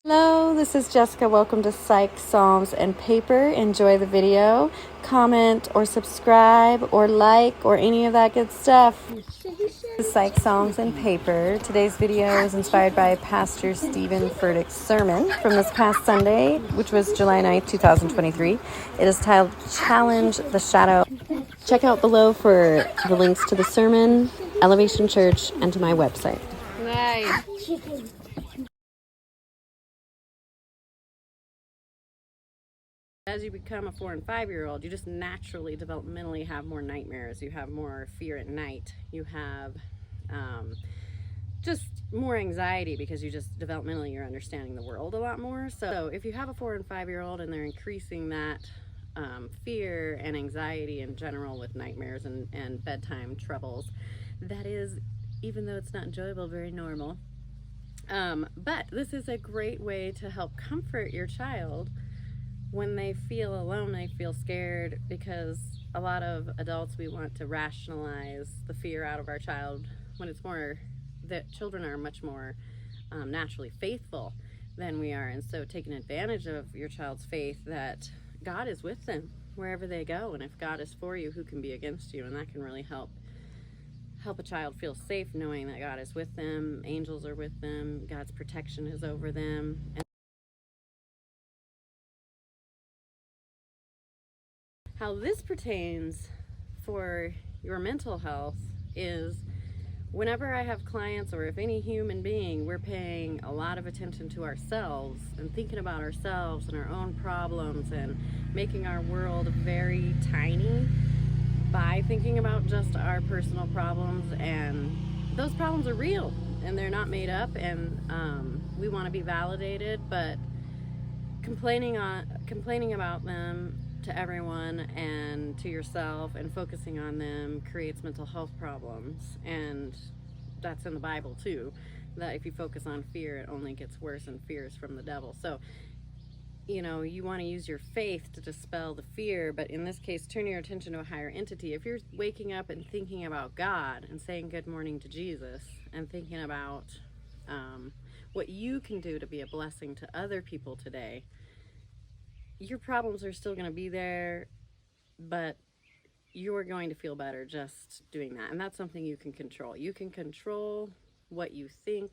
Hello, this is Jessica. Welcome to Psych, Psalms, and Paper. Enjoy the video. Comment or subscribe or like or any of that good stuff. Psych, Psalms, and Paper. Today's video is inspired by Pastor Stephen Furtick's sermon from this past Sunday, which was July 9th, 2023. It is titled Challenge the Shadow. Check out below for the links to the sermon, Elevation Church, and to my website. Nice. As you become a 4 and 5-year-old, you just naturally developmentally have more nightmares. You have more fear at night. You have just more anxiety because you just developmentally you're understanding the world a lot more. So if you have a 4 and 5-year-old and they're increasing that fear and anxiety in general with nightmares and bedtime troubles, that is, even though it's not enjoyable, very normal. But this is a great way to help comfort your child when they feel alone, they feel scared, because a lot of adults, we want to rationalize the fear out of our child when it's more that children are much more naturally faithful than we are. And so taking advantage of your child's faith that God is with them wherever they go. And if God is for you, who can be against you? And that can really help a child feel safe knowing that God is with them, angels are with them, God's protection is over them. How this pertains for your mental health is whenever I have clients, or if any human being, we're paying a lot of attention to ourselves and thinking about ourselves and our own problems and making our world very tiny by thinking about just our personal problems. And those problems are real and they're not made up, and we want to be validated, but complaining about them to everyone and to yourself and focusing on them creates mental health problems. And that's in the Bible too, that if you focus on fear, it only gets worse, and fear is from the devil. So you want to use your faith to dispel the fear, but in this case, turn your attention to a higher entity. If you're waking up and thinking about God and saying good morning to Jesus and thinking about what you can do to be a blessing to other people today, your problems are still going to be there, but you're going to feel better just doing that. And that's something you can control. You can control what you think,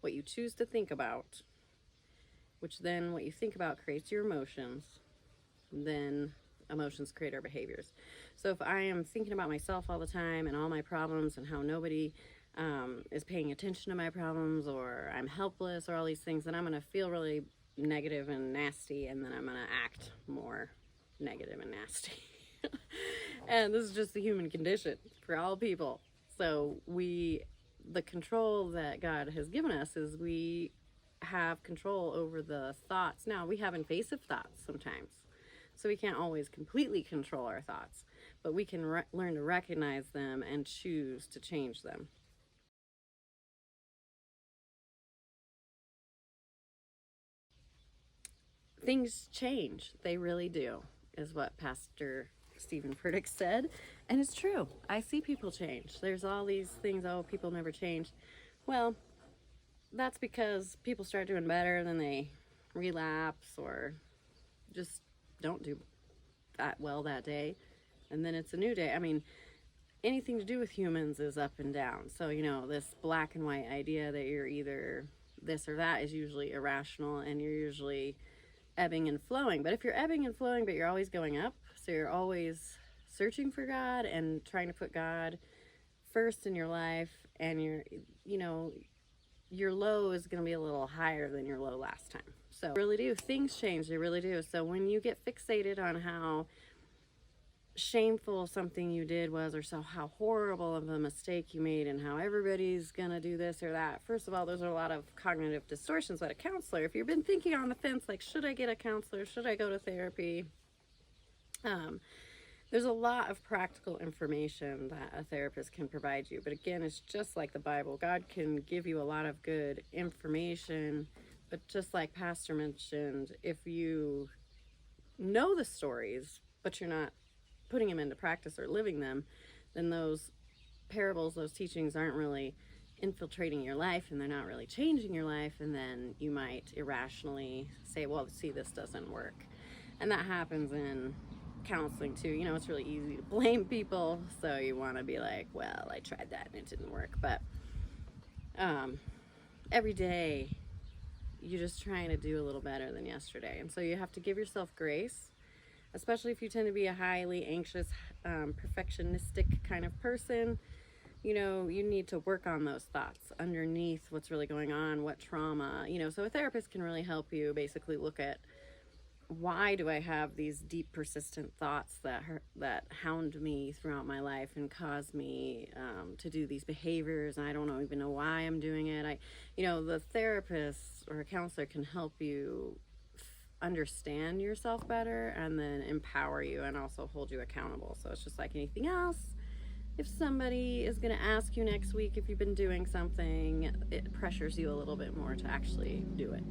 what you choose to think about, which then what you think about creates your emotions. Then emotions create our behaviors. So if I am thinking about myself all the time and all my problems and how nobody is paying attention to my problems, or I'm helpless, or all these things, then I'm going to feel really negative and nasty, and then I'm going to act more negative and nasty. And this is just the human condition for all people. So the control that God has given us is we have control over the thoughts. Now, we have invasive thoughts sometimes, so we can't always completely control our thoughts, but we can learn to recognize them and choose to change them. Things change. They really do, is what Pastor Stephen Furtick said. And it's true. I see people change. There's all these things, oh, people never change. Well, that's because people start doing better, then they relapse or just don't do that well that day. And then it's a new day. I mean, anything to do with humans is up and down. So, this black and white idea that you're either this or that is usually irrational, and you're usually ebbing and flowing. But if you're ebbing and flowing, but you're always going up, so you're always searching for God and trying to put God first in your life, and your low is going to be a little higher than your low last time. So really do, things change, they really do. So when you get fixated on how shameful something you did was, or so how horrible of a mistake you made, and how everybody's gonna do this or that, first of all, those are a lot of cognitive distortions that a counselor, if you've been thinking on the fence, like, should I get a counselor, should I go to therapy, there's a lot of practical information that a therapist can provide you. But again, it's just like the Bible. God can give you a lot of good information, but just like Pastor mentioned, if you know the stories but you're not putting them into practice or living them, then those parables, those teachings aren't really infiltrating your life and they're not really changing your life, and then you might irrationally say, well, see, this doesn't work. And that happens in counseling too. You know, it's really easy to blame people, so you want to be like, well, I tried that and it didn't work. But every day you're just trying to do a little better than yesterday, and so you have to give yourself grace, especially if you tend to be a highly anxious, perfectionistic kind of person. You know, you need to work on those thoughts underneath what's really going on, what trauma, you know. So a therapist can really help you basically look at, why do I have these deep, persistent thoughts that hound me throughout my life and cause me to do these behaviors, and I don't even know why I'm doing it. You know, the therapist or a counselor can help you understand yourself better and then empower you and also hold you accountable. So it's just like anything else. If somebody is going to ask you next week if you've been doing something, it pressures you a little bit more to actually do it.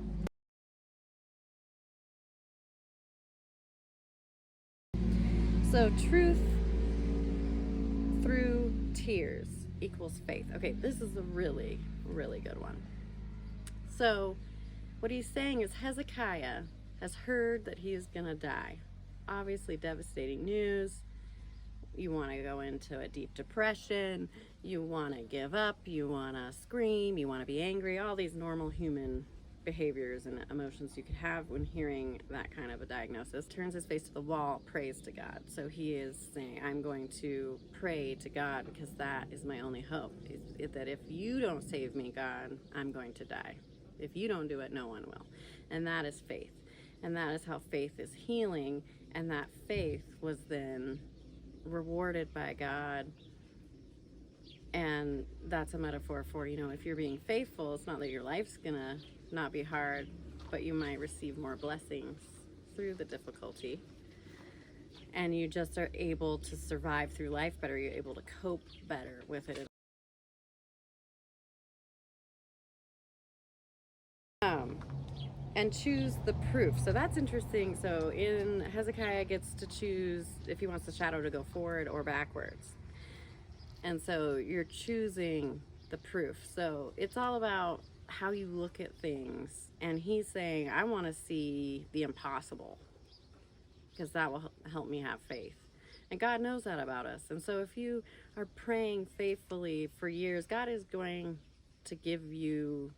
So truth through tears equals faith. Okay, this is a really, really good one. So what he's saying is Hezekiah has heard that he is going to die. Obviously devastating news. You want to go into a deep depression. You want to give up. You want to scream. You want to be angry. All these normal human behaviors and emotions you could have when hearing that kind of a diagnosis. Turns his face to the wall, prays to God. So he is saying, I'm going to pray to God because that is my only hope. That if you don't save me, God, I'm going to die. If you don't do it, no one will. And that is faith. And that is how faith is healing. And that faith was then rewarded by God. And that's a metaphor for, you know, if you're being faithful, it's not that your life's gonna not be hard, but you might receive more blessings through the difficulty, and you just are able to survive through life better. You're able to cope better with it. And choose the proof. So that's interesting. So in Hezekiah gets to choose if he wants the shadow to go forward or backwards. And so you're choosing the proof. So it's all about how you look at things. And he's saying, I want to see the impossible because that will help me have faith. And God knows that about us. And so if you are praying faithfully for years, God is going to give you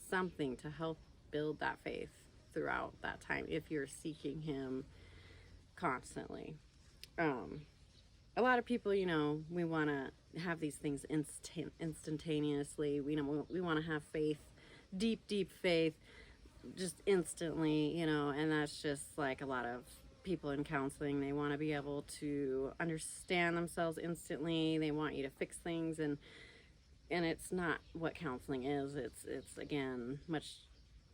something to help build that faith throughout that time if you're seeking him constantly. A lot of people, you know, we want to have these things instantaneously. We want to have faith, deep faith, just instantly, you know, and that's just like a lot of people in counseling. They want to be able to understand themselves instantly. They want you to fix things, and it's not what counseling is. It's again much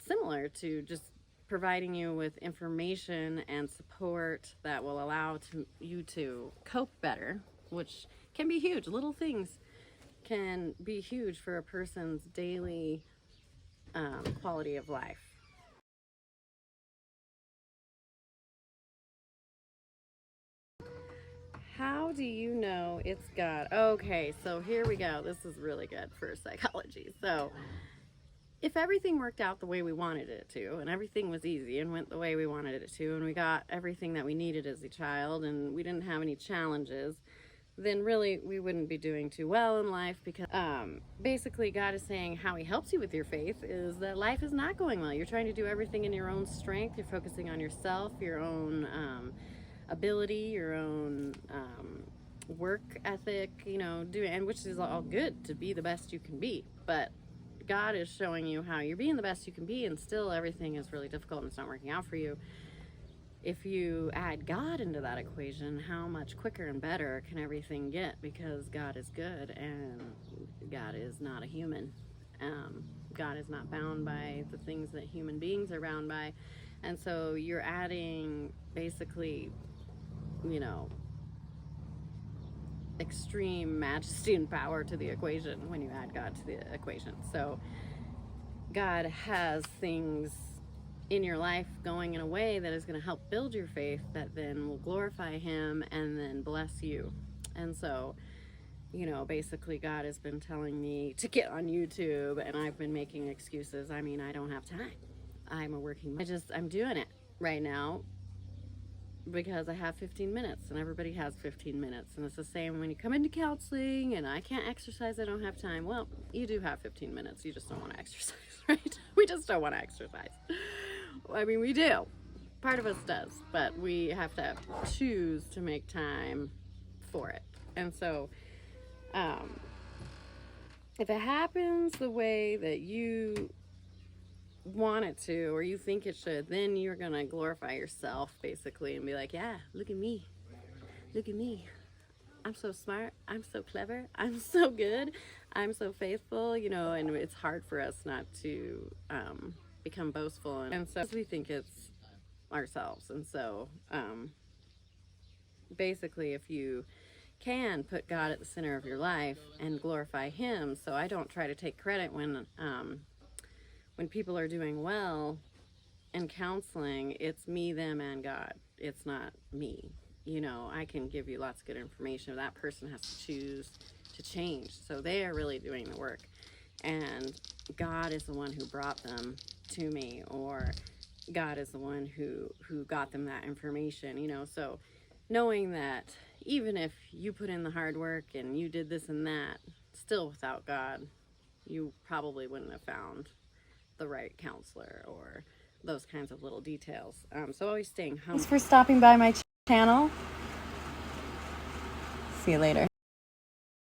similar to just providing you with information and support that will allow you to cope better, which can be huge. Little things can be huge for a person's daily quality of life. How do you know it's God? Okay, so here we go. This is really good for psychology. So if everything worked out the way we wanted it to, and everything was easy and went the way we wanted it to, and we got everything that we needed as a child, and we didn't have any challenges, then really we wouldn't be doing too well in life, because basically God is saying how he helps you with your faith is that life is not going well. You're trying to do everything in your own strength. You're focusing on yourself, your own ability, your own work ethic, you know, and which is all good to be the best you can be, but God is showing you how you're being the best you can be, and still everything is really difficult and it's not working out for you. If you add God into that equation, how much quicker and better can everything get? Because God is good, and God is not a human. God is not bound by the things that human beings are bound by. And so you're adding basically, you know, extreme majesty and power to the equation when you add God to the equation. So God has things in your life going in a way that is going to help build your faith, that then will glorify him and then bless you. And so you know, basically God has been telling me to get on YouTube, and I've been making excuses. I mean, I don't have time. I'm a working mom. I'm doing it right now because I have 15 minutes, and everybody has 15 minutes. And it's the same when you come into counseling and I can't exercise, I don't have time. Well, you do have 15 minutes. You just don't want to exercise, right? We just don't want to exercise. I mean, we do. Part of us does, but we have to choose to make time for it. And so, if it happens the way that you want it to, or you think it should, then you're gonna glorify yourself basically and be like, yeah, look at me, I'm so smart, I'm so clever, I'm so good, I'm so faithful, you know. And it's hard for us not to become boastful, and so we think it's ourselves. And so basically, if you can put God at the center of your life and glorify Him. So I don't try to take credit when people are doing well in counseling. It's me, them, and God. It's not me. You know, I can give you lots of good information. That person has to choose to change. So they are really doing the work. And God is the one who brought them to me, or God is the one who got them that information, you know. So knowing that even if you put in the hard work and you did this and that, still without God, you probably wouldn't have found the right counselor or those kinds of little details. So always staying humble. Thanks for stopping by my channel. See you later.